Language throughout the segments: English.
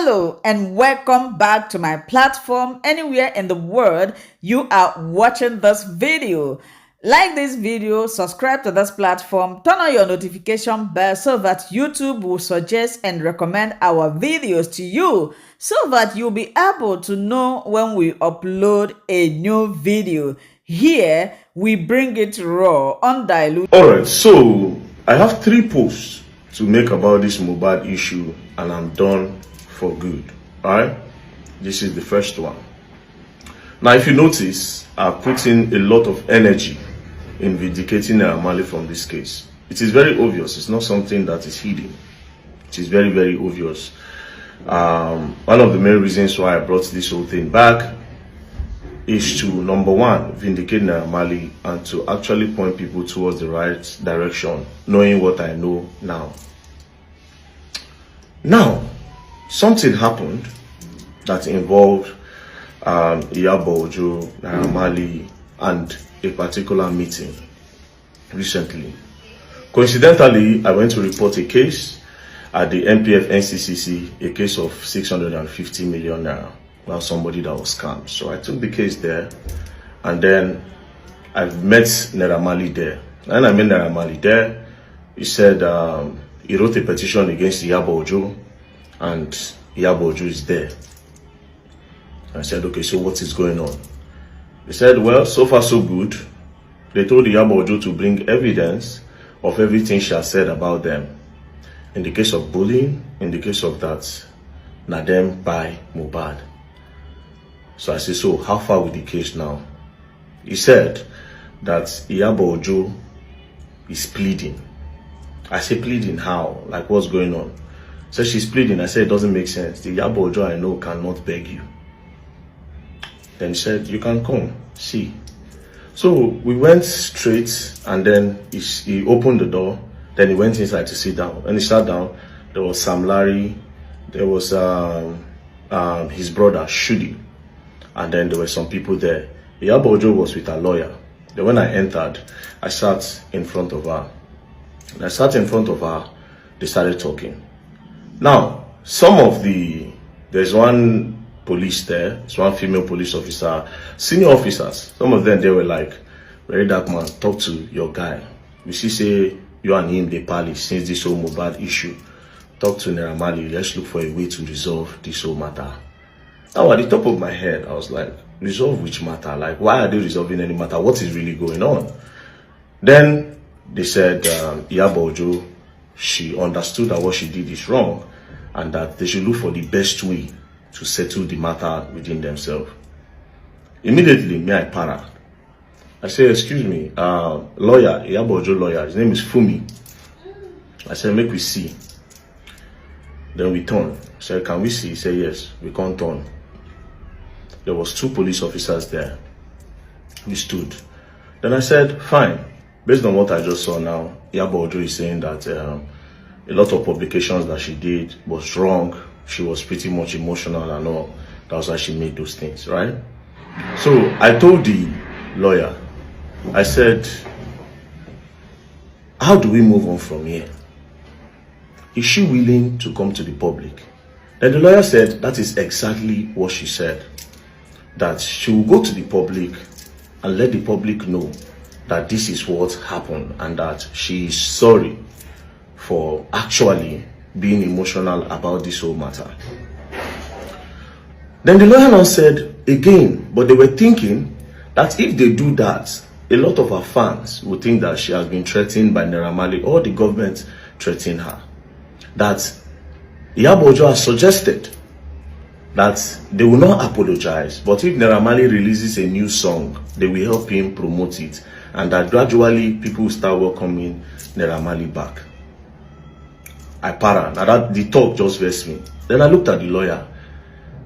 Hello and welcome back to my platform. Anywhere in the world you are watching this video, like this video, subscribe to this platform, turn on your notification bell so that YouTube will suggest and recommend our videos to you, so that you'll be able to know when we upload a new video. Here we bring it raw, undiluted. Alright, so I have 3 posts to make about this Mohbad issue and I'm done for good. Alright, this is the first one. Now if you notice, I've put in a lot of energy in vindicating Naira from this case. It is very obvious. It's not something that is hidden. It is very, very obvious. One of the main reasons why I brought this whole thing back is to, number one, vindicate Naira and to actually point people towards the right direction, knowing what I know now. Now, something happened that involved Iyobo, Naira and a particular meeting recently. Coincidentally, I went to report a case at the MPF NCCC, a case of 650 million naira. About somebody that was scammed. So I took the case there, and then I met Naira there. And I met Naira there. He said he wrote a petition against Iyobo, and Iyobo is there. I said, okay, so what is going on? He said, well, so far so good. They told Iyobo to bring evidence of everything she has said about them. In the case of bullying, in the case of that, na them by Mohbad. So I said, so how far with the case now? He said that Iyobo is pleading. I said, pleading how? Like, what's going on? So she's pleading. I said, it doesn't make sense. The Iyobo I know cannot beg you. Then he said, you can come, see. So we went straight, and then he opened the door. Then he went inside to sit down. When he sat down, there was Sam Larry, there was his brother, Shudi. And then there were some people there. Iyobo was with a lawyer. Then when I entered, I sat in front of her. And I sat in front of her, they started talking. Now, there's one police there, it's one female police officer, senior officers. Some of them, they were like, very dark man, talk to your guy. We see say, you and him, they pally since this whole Mohbad issue. Talk to Naira, let's look for a way to resolve this whole matter. Now, at the top of my head, I was like, resolve which matter? Like, why are they resolving any matter? What is really going on? Then they said, Iyobo, she understood that what she did is wrong and that they should look for the best way to settle the matter within themselves. Immediately, me, I para. I said, excuse me, lawyer, Iyobo lawyer, his name is Wummi. I said, make we see. Then we turn. I said, can we see? He said, yes, we can't turn. There was 2 police officers there. We stood. Then I said, fine. Based on what I just saw now, Iyobo is saying that a lot of publications that she did was wrong. She was pretty much emotional and all. That's why she made those things, right? So I told the lawyer, I said, how do we move on from here? Is she willing to come to the public? Then the lawyer said, that is exactly what she said. That she will go to the public and let the public know that this is what happened and that she is sorry for actually being emotional about this whole matter. Then the lawyer now said again, but they were thinking that if they do that, a lot of her fans would think that she has been threatened by Naira or the government threatening her. That Iyobo has suggested that they will not apologize, but if Naira releases a new song, they will help him promote it, and that gradually people will start welcoming Naira back. I para. Now that the talk just vexed me. Then I looked at the lawyer.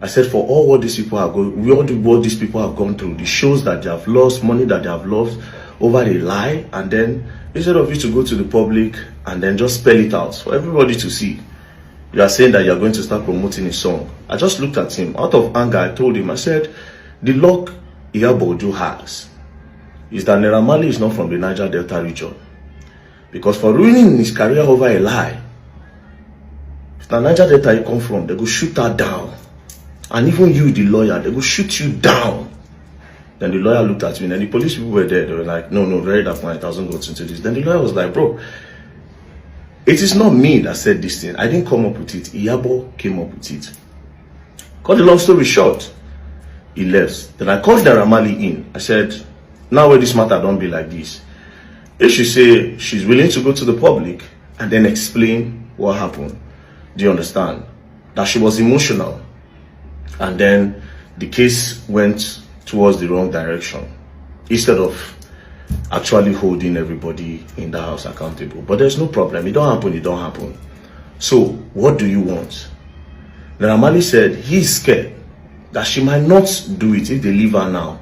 I said, for all what these people are going, what these people have gone through, the shows that they have lost, money that they have lost over a lie, and then instead of you to go to the public and then just spell it out for everybody to see, you are saying that you are going to start promoting a song. I just looked at him. Out of anger, I told him, I said, the luck Iyobo has is that Naira is not from the Niger Delta region. Because for ruining his career over a lie, Now Niger Delta you come from, they go shoot her down. And even you, the lawyer, they go shoot you down. Then the lawyer looked at me, and the police people were there. They were like, no, very that point, 1,000 goes into this. Then the lawyer was like, bro, it is not me that said this thing. I didn't come up with it. Iyobo came up with it. Cut the long story short, he left. Then I called Naira Marley in. I said, now where this matter don't be like this. If she say she's willing to go to the public and then explain what happened, do you understand? That she was emotional. And then the case went towards the wrong direction instead of actually holding everybody in the house accountable. But there's no problem. It don't happen. So what do you want? Naira Marley said he's scared that she might not do it if they leave her now.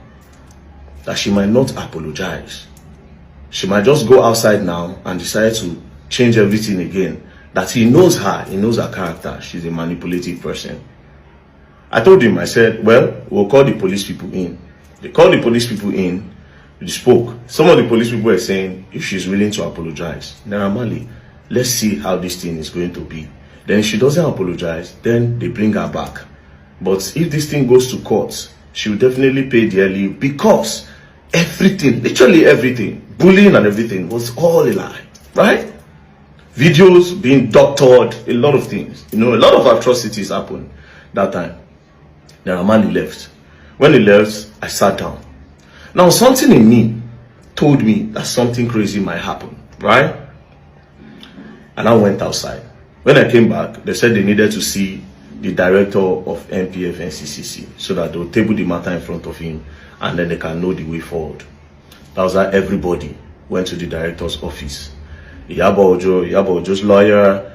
That she might not apologize. She might just go outside now and decide to change everything again. That he knows her character. She's a manipulative person. I told him, I said, well, we'll call the police people in. They called the police people in, we spoke. Some of the police people were saying, if she's willing to apologize, Naira Marley, let's see how this thing is going to be. Then if she doesn't apologize, then they bring her back. But if this thing goes to court, she will definitely pay dearly because everything, literally everything, bullying and everything was all a lie, right? Videos being doctored, a lot of things. You know, a lot of atrocities happened that time. Naira Marley left. When he left, I sat down. Now, something in me told me that something crazy might happen, right? And I went outside. When I came back, they said they needed to see the director of NPF NCCC so that they'll table the matter in front of him and then they can know the way forward. That was how everybody went to the director's office. Iyobo Ojo's lawyer,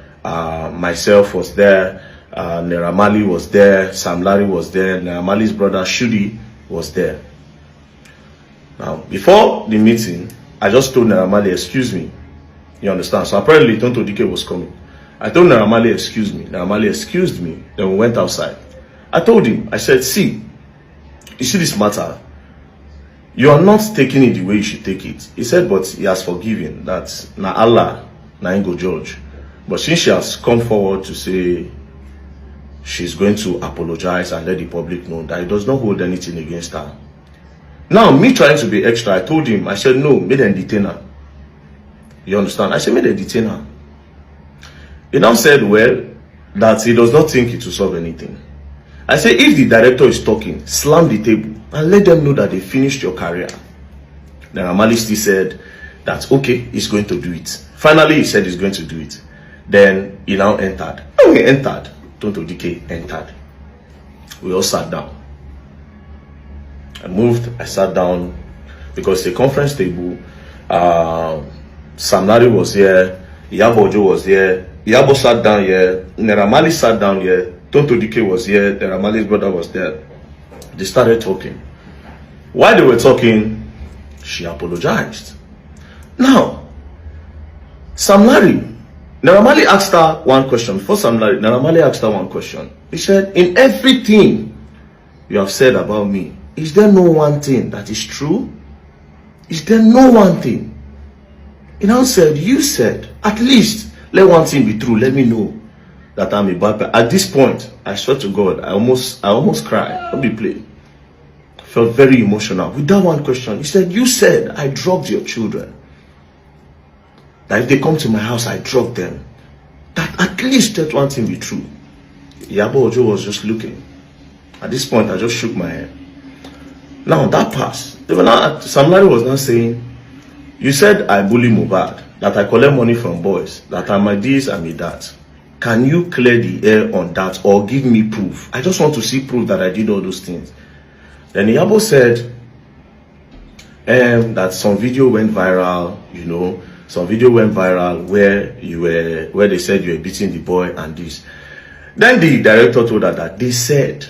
myself was there. Naira Marley was there, Sam Larry was there, Naira Marley's brother Shudi was there. Now, before the meeting, I just told Naira Marley, excuse me. You understand? So apparently Tonto Dike was coming. I told Naira Marley, excuse me. Naira Marley excused me. Then we went outside. I told him, I said, see, you see this matter? You are not taking it the way you should take it. He said, but he has forgiven. That na Allah, na him go judge. But since she has come forward to say she's going to apologize and let the public know that it does not hold anything against her. Now, me trying to be extra, I told him, I said, no, make them detain her. You understand? I said, make them detain her. He now said, well, that he does not think it will solve anything. I said, if the director is talking, slam the table and let them know that they finished your career. Naira Marley still said that, okay, he's going to do it. Finally, he said he's going to do it. Then he now entered. When he entered, Tonto Dike entered. We all sat down. I moved, I sat down because the conference table, Sam Larry was here, Iyobo Ojo was here, Iyobo sat down here, Naira Marley sat down here, Tonto Dike was here, Naira Marley's brother was there. They started talking. While they were talking, she apologized. Now, Sam Larry, Naira Marley asked her one question. Before Sam Larry, Naira Marley asked her one question. He said, in everything you have said about me, is there no one thing that is true? Is there no one thing? He now said, you said, at least let one thing be true. Let me know that I'm a bad person. At this point, I swear to God, I almost cried. Don't be playing. I felt very emotional with that one question. He said, you said I drugged your children. That if they come to my house, I drug them. That at least that one thing be true. Iyobo Ojo was just looking. At this point, I just shook my head. Now that passed. Sam Larry was now saying, you said I bully Mohbad, that I collect money from boys, that I'm a this, I'm a that. Can you clear the air on that or give me proof? I just want to see proof that I did all those things. Then Iyobo said that some video went viral, you know, some video went viral where they said you were beating the boy and this. Then the director told her that they said,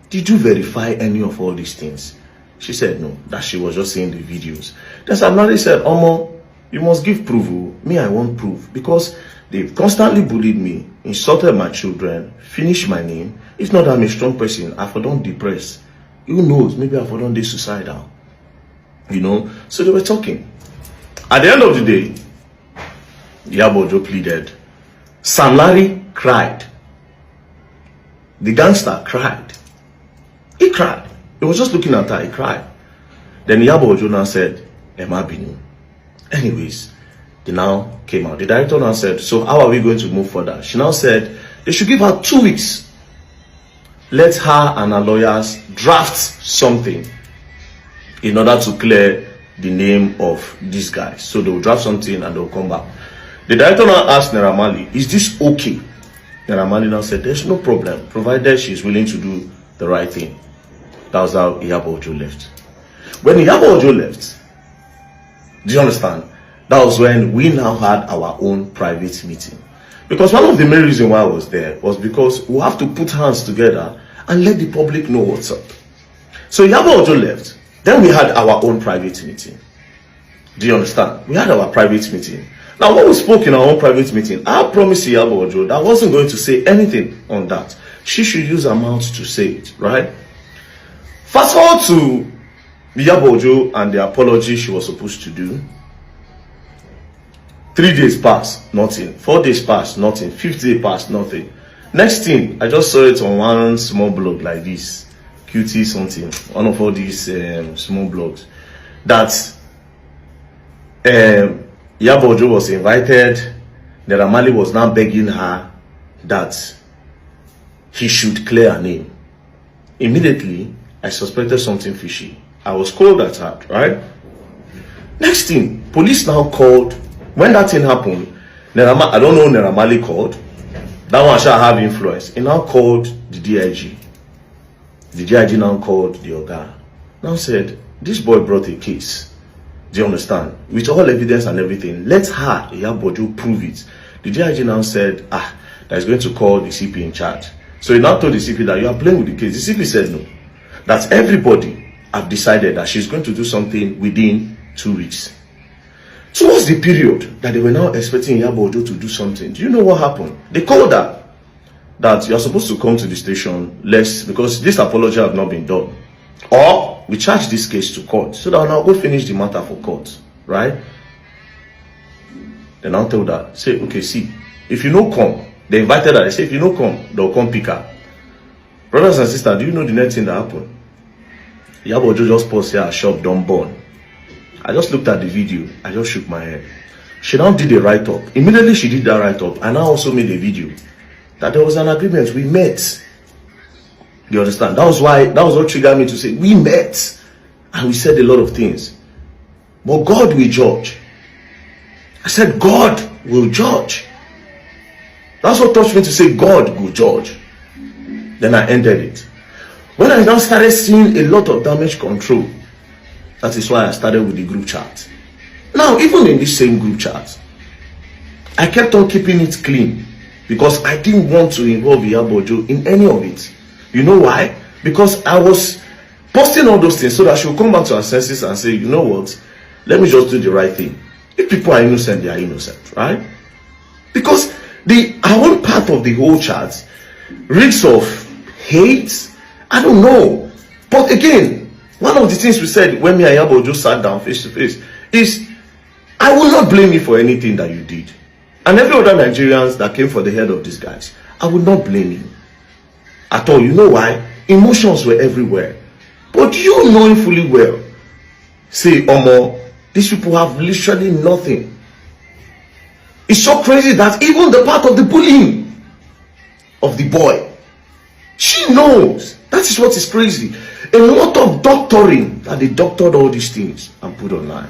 did you verify any of all these things? She said no, that she was just seeing the videos. Then Sam Larry said, Omo, you must give proof. Me, I want proof. Because they've constantly bullied me, insulted my children, finished my name. If not, I'm a strong person. I for don't depressed. Who knows? Maybe I for don't be suicidal. You know? So they were talking. At the end of the day, Iyobo Ojo pleaded. Sam Larry cried. The gangster cried. He cried. He was just looking at her. He cried. Then Iyobo Ojo now said, Emma Binu. Anyways, they now came out. The director now said, so how are we going to move further? She now said, they should give her 2 weeks. Let her and her lawyers draft something in order to clear the name of these guys. So they'll draft something and they'll come back. The director now asked Naira Marley, is this okay? Naira Marley now said, there's no problem, provided she's willing to do the right thing. That was how Iyobo Ojo left. When Iyobo Ojo left, do you understand? That was when we now had our own private meeting. Because one of the main reasons why I was there was because we have to put hands together and let the public know what's up. So Iyobo Ojo left. Then we had our own private meeting. Do you understand? We had our private meeting. Now, when we spoke in our own private meeting, I promised Iyobo Ojo that I wasn't going to say anything on that. She should use her mouth to say it, right? Fast forward to Iyobo Ojo and the apology she was supposed to do. 3 days passed, nothing. 4 days passed, nothing. 5th day passed, nothing. Next thing, I just saw it on one small blog like this. QT something. One of all these small blogs. That Iyobo Ojo was invited. Naira Marley was now begging her that he should clear her name. Immediately, I suspected something fishy. I was cold at heart, right? Next thing, police now called. When that thing happened, I don't know, Naira Marley called. That one shall have influence. He now called the DIG. The DIG now called the Oga. Now said, this boy brought a case. Do you understand? With all evidence and everything, let her, Iyobo Ojo, prove it. The DIG now said, that he's going to call the CP in charge. So he now told the CP that you are playing with the case. The CP said no. That everybody have decided that she's going to do something within 2 weeks. So what's the period that they were now expecting Iyobo Ojo to do something? Do you know what happened? They called her that you're supposed to come to the station because this apology have not been done. Or we charge this case to court so that we'll now go finish the matter for court, right? They now told her, say, okay, see, if you no come, they invited her, they say, if you no come, they'll come pick her. Brothers and sisters, do you know the next thing that happened? Iyobo Ojo just paused here, her shop done burn. I just looked at the video. I just shook my head. She now did a write-up. Immediately she did that write-up, and I also made a video that there was an agreement. We met. You understand? That was what triggered me to say, we met. And we said a lot of things. But God will judge. I said, God will judge. That's what touched me to say, God will judge. Then I ended it. When I now started seeing a lot of damage control, that is why I started with the group chat. Now, even in this same group chat, I kept on keeping it clean because I didn't want to involve Iyobo Ojo in any of it. You know why? Because I was posting all those things so that she will come back to her senses and say, you know what? Let me just do the right thing. If people are innocent, they are innocent, right? Because our own part of the whole chat reeks of hate. I don't know. But again, one of the things we said when me and Iyobo Ojo sat down face to face is, I will not blame you for anything that you did. And every other Nigerians that came for the head of these guys, I will not blame you at all. You know why? Emotions were everywhere. But you knowing fully well, say, Omo, these people have literally nothing. It's so crazy that even the part of the bullying of the boy, she knows. That is what is crazy. A lot of doctoring that they doctored all these things and put online.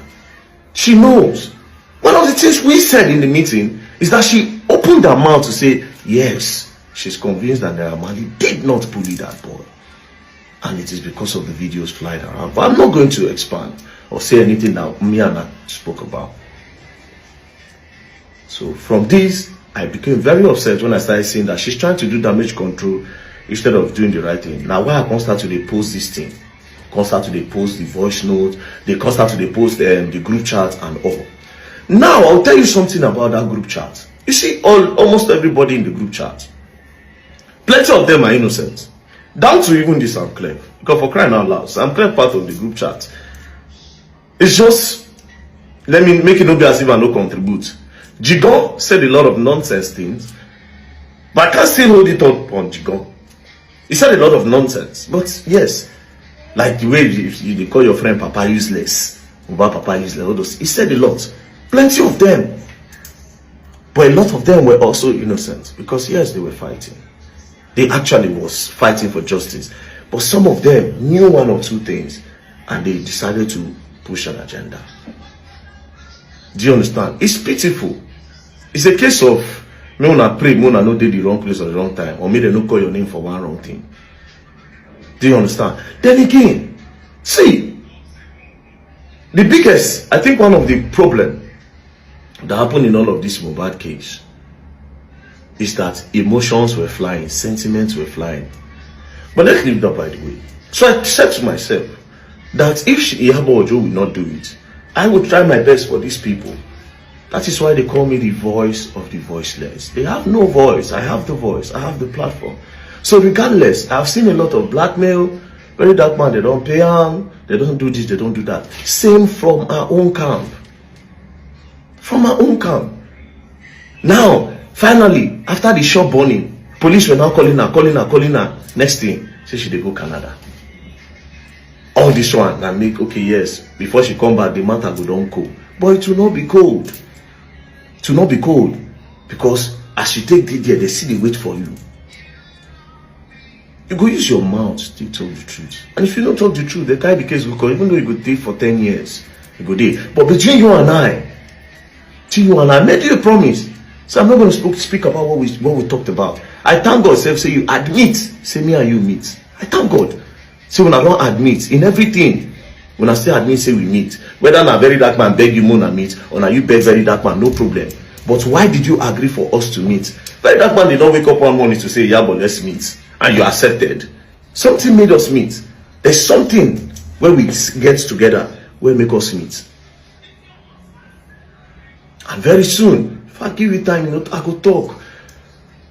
She knows. One of the things we said in the meeting is that she opened her mouth to say, yes, she's convinced that Naira Marley did not bully that boy. And it is because of the videos flying around. But I'm not going to expand or say anything that me and I spoke about. So from this, I became very upset when I started seeing that she's trying to do damage control instead of doing the right thing. Now, why I constantly post this thing, constantly post the voice note, they constantly post the group chat and all. Now, I'll tell you something about that group chat. You see, almost everybody in the group chat, plenty of them are innocent. Down to even the Sam Clef. Because for crying out loud, Sam Clef part of the group chat. It's just, let me make it not be as if I no contribute. Jigon said a lot of nonsense things But I can't still hold it on Jigon. He said a lot of nonsense. But yes, like the way you call your friend Papa useless, about Papa useless, all those. He said a lot. Plenty of them. But a lot of them were also innocent. Because yes, they were fighting. They actually was fighting for justice. But some of them knew one or two things. And they decided to push an agenda. Do you understand? It's pitiful. It's a case of me una pray, me una no dey the wrong place at the wrong time, or me they no call your name for one wrong thing. Do you understand? Then again, see, the biggest, I think one of the problem that happened in all of this Mohbad case is that emotions were flying, sentiments were flying. But let's leave that by the way. So I said to myself that if Iyobo Ojo will not do it, I will try my best for these people. That is why they call me the voice of the voiceless. They have no voice. I have the voice. I have the platform. So regardless, I've seen a lot of blackmail. Very dark man, they don't pay them. They don't do this, they don't do that. Same from our own camp. From our own camp. Now, finally, after the shop burning, police were now calling her. Next thing, say she dey go Canada. All this one, and make, okay, yes, before she come back, the matter go down cold. But it will not be cold. It will not be cold. Because as you take the there, they see the wait for you. You go use your mouth to tell the truth. And if you don't talk the truth, the kind of case will come, even though you go stay for 10 years, you go there. But between you and I, made you a promise. So I'm not going to speak about what we talked about. I thank God, say you admit, say me and you meet. I thank God. So when I don't admit in everything, when I still admit, say we meet. Whether na very dark man beg you more meet, or na you beg very dark man, no problem. But why did you agree for us to meet? Very dark man did not wake up one morning to say, yeah, but let's meet. And you accepted. Something made us meet. There's something where we get together where make us meet. And very soon, if I give you time, I go talk.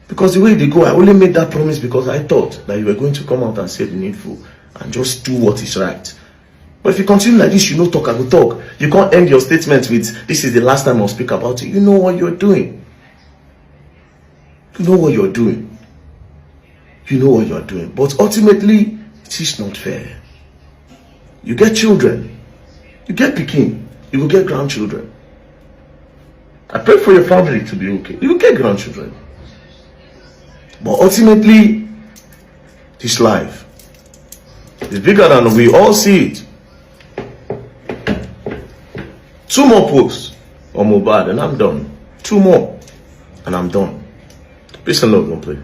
Because the way they go, I only made that promise because I thought that you were going to come out and say the needful and just do what is right. But if you continue like this, you no talk, I go talk. You can't end your statement with, this is the last time I'll speak about it. You know what you're doing. You know what you're doing. You know what you're doing. But ultimately, it is not fair. You get children. You get pikin. You will get grandchildren. I pray for your family to be okay. You will get grandchildren. But ultimately, this life is bigger than we all see it. 2 more posts on Mohbad and I'm done. 2 more and I'm done. Peace and love, don't play.